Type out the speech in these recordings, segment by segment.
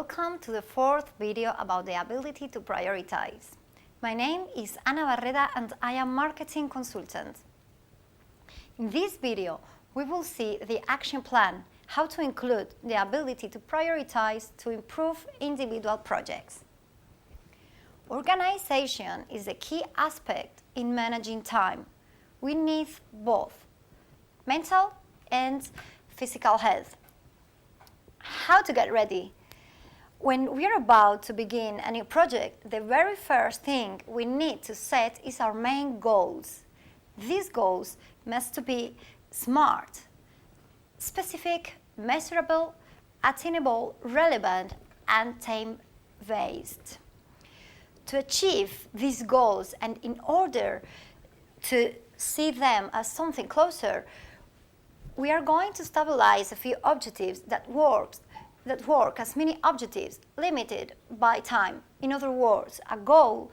welcome to the fourth video about the ability to prioritize. My name is Ana Barreda and I am marketing consultant. In this video, we will see the action plan, how to include the ability to prioritize to improve individual projects. Organization is a key aspect in managing time. We need both mental and physical health. How to get ready? When we're about to begin a new project, the very first thing we need to set is our main goals. These goals must be smart, specific, measurable, attainable, relevant, and time-based. To achieve these goals and in order to see them as something closer, we are going to stabilize a few objectives that work as mini objectives limited by time. In other words, a goal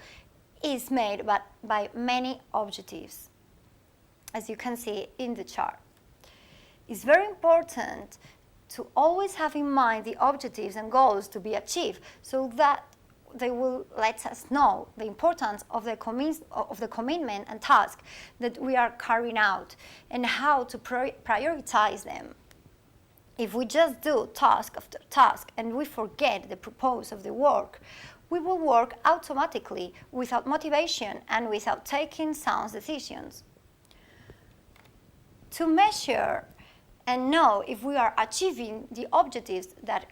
is made by many objectives, as you can see in the chart. It's very important to always have in mind the objectives and goals to be achieved so that they will let us know the importance of the commitment and task that we are carrying out and how to prioritize them. If we just do task after task and we forget the purpose of the work, we will work automatically without motivation and without taking sound decisions. To measure and know if we are achieving the objectives that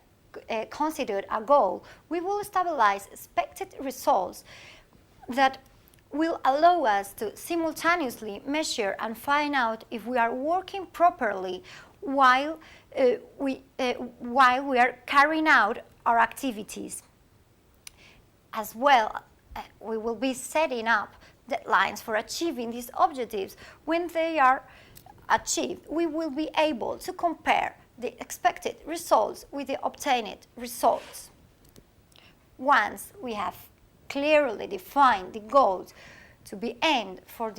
considered a goal, we will stabilize expected results that will allow us to simultaneously measure and find out if we are working properly while we are carrying out our activities. As well, we will be setting up deadlines for achieving these objectives. When they are achieved, we will be able to compare the expected results with the obtained results. Once we have clearly defined the goals to be aimed for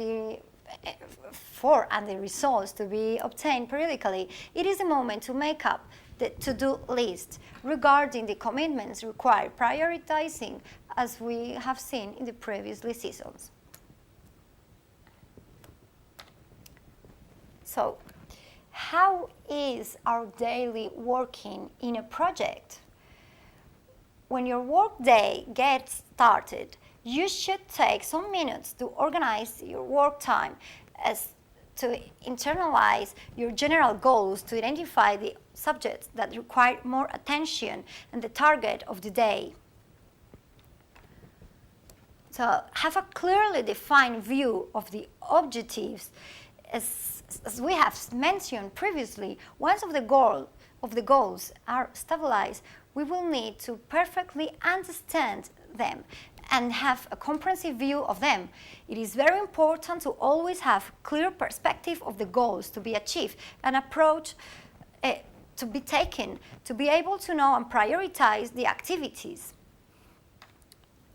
and the results to be obtained periodically, it is a moment to make up the to-do list regarding the commitments required, prioritizing as we have seen in the previous seasons. So, how is our daily working in a project? When your work day gets started, you should take some minutes to organize your work time as to internalize your general goals, to identify the subjects that require more attention and the target of the day. So have a clearly defined view of the objectives. As we have mentioned previously, once the goals are stabilized, we will need to perfectly understand them and have a comprehensive view of them. It is very important to always have clear perspective of the goals to be achieved, an approach to be taken, to be able to know and prioritize the activities.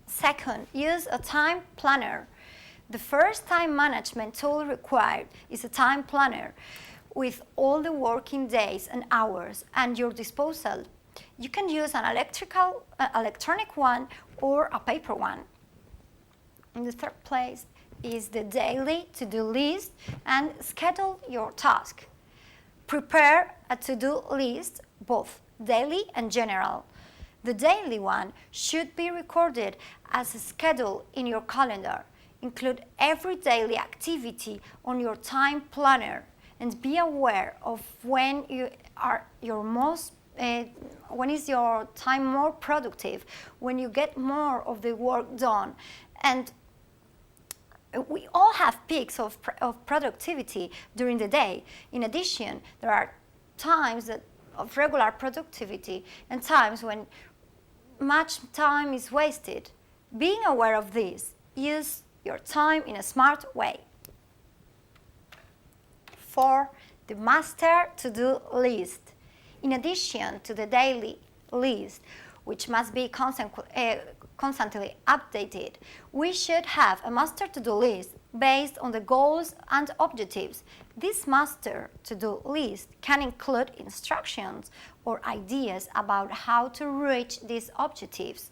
Second, use a time planner. The first time management tool required is a time planner with all the working days and hours at your disposal. You can use an electronic one or a paper one. In the third place is the daily to-do list and schedule your task. Prepare a to-do list, both daily and general. The daily one should be recorded as a schedule in your calendar. Include every daily activity on your time planner and be aware of when is your time more productive, when you get more of the work done. And we all have peaks of productivity during the day. In addition, there are times of regular productivity and times when much time is wasted. Being aware of this, use your time in a smart way. 4. The master to-do list. In addition to the daily list, which must be constantly updated, we should have a master to-do list based on the goals and objectives. This master to-do list can include instructions or ideas about how to reach these objectives,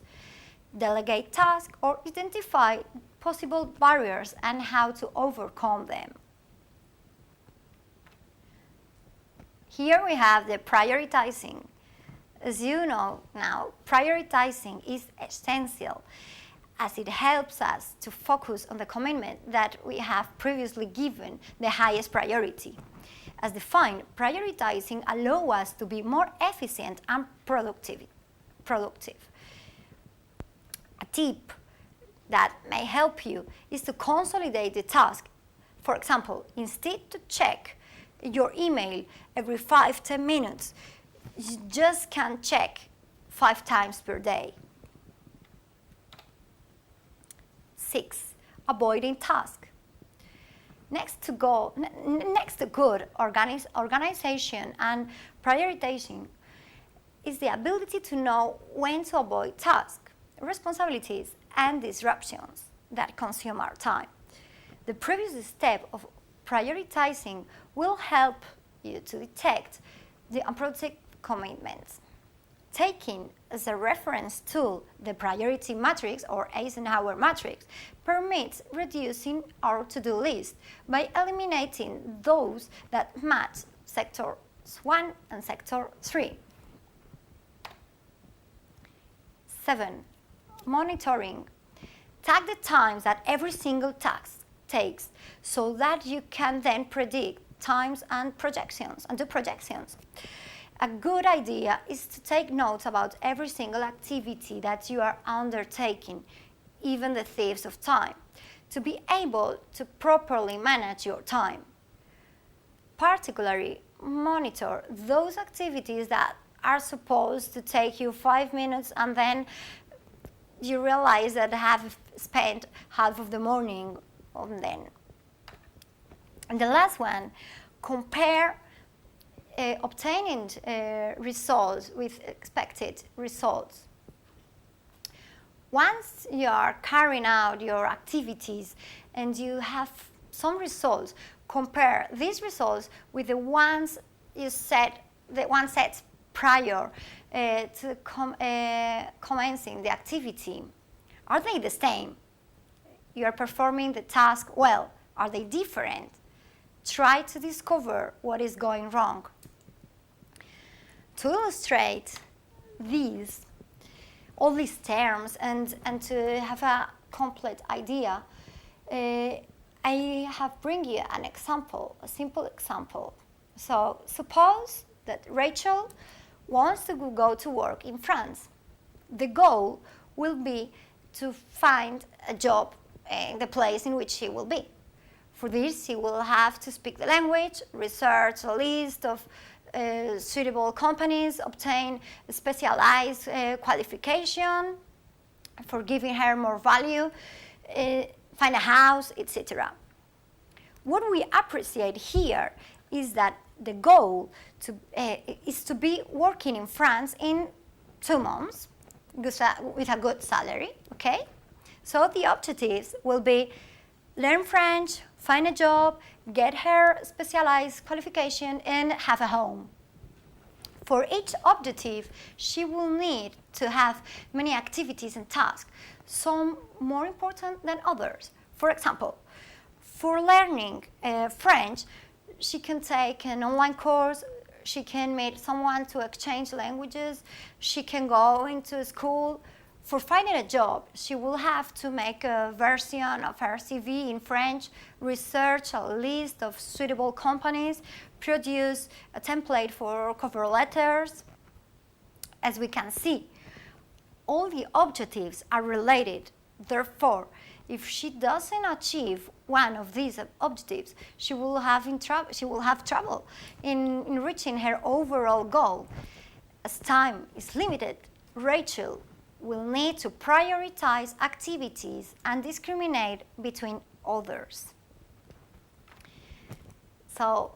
delegate tasks, or identify possible barriers and how to overcome them. Here we have the prioritizing. As you know now, prioritizing is essential as it helps us to focus on the commitment that we have previously given the highest priority. As defined, prioritizing allows us to be more efficient and productive. A tip that may help you is to consolidate the task. For example, instead to check your email every 5-10 minutes, you just can check 5 times per day. 6. Avoiding tasks. Next to good organization and prioritization is the ability to know when to avoid tasks, responsibilities, and disruptions that consume our time. The previous step of prioritizing will help you to detect the unproductive commitments. Taking as a reference tool the priority matrix or Eisenhower matrix permits reducing our to-do list by eliminating those that match sectors 1 and sector 3. 7. Monitoring. Tag the times that every single task takes so that you can then predict times and projections and do projections. A good idea is to take notes about every single activity that you are undertaking, even the thieves of time, to be able to properly manage your time. Particularly, monitor those activities that are supposed to take you 5 minutes and then you realize that have spent half of the morning on them. And the last one, compare obtaining results with expected results. Once you are carrying out your activities and you have some results, compare these results with the ones you set, set prior to commencing the activity. Are they the same? You are performing the task well. Are they different? Try to discover what is going wrong. To illustrate all these terms and to have a complete idea, I have bring you an example, a simple example. So suppose that Rachel wants to go to work in France. The goal will be to find a job in the place in which she will be. For this, she will have to speak the language, research a list of suitable companies, obtain a specialized qualification for giving her more value, find a house, etc. What we appreciate here is that the goal is to be working in France in 2 months with a good salary, okay? So the objectives will be learn French, find a job, get her specialized qualification, and have a home. For each objective, she will need to have many activities and tasks, some more important than others. For example, for learning French, she can take an online course, she can meet someone to exchange languages, she can go into school. For finding a job, she will have to make a version of her CV in French, research a list of suitable companies, produce a template for cover letters. As we can see, all the objectives are related. Therefore, if she doesn't achieve one of these objectives, she will have trouble in reaching her overall goal. As time is limited, Rachel will need to prioritize activities and discriminate between others. So,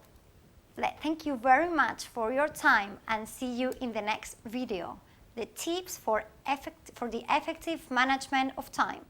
thank you very much for your time and see you in the next video. The tips for the effective management of time.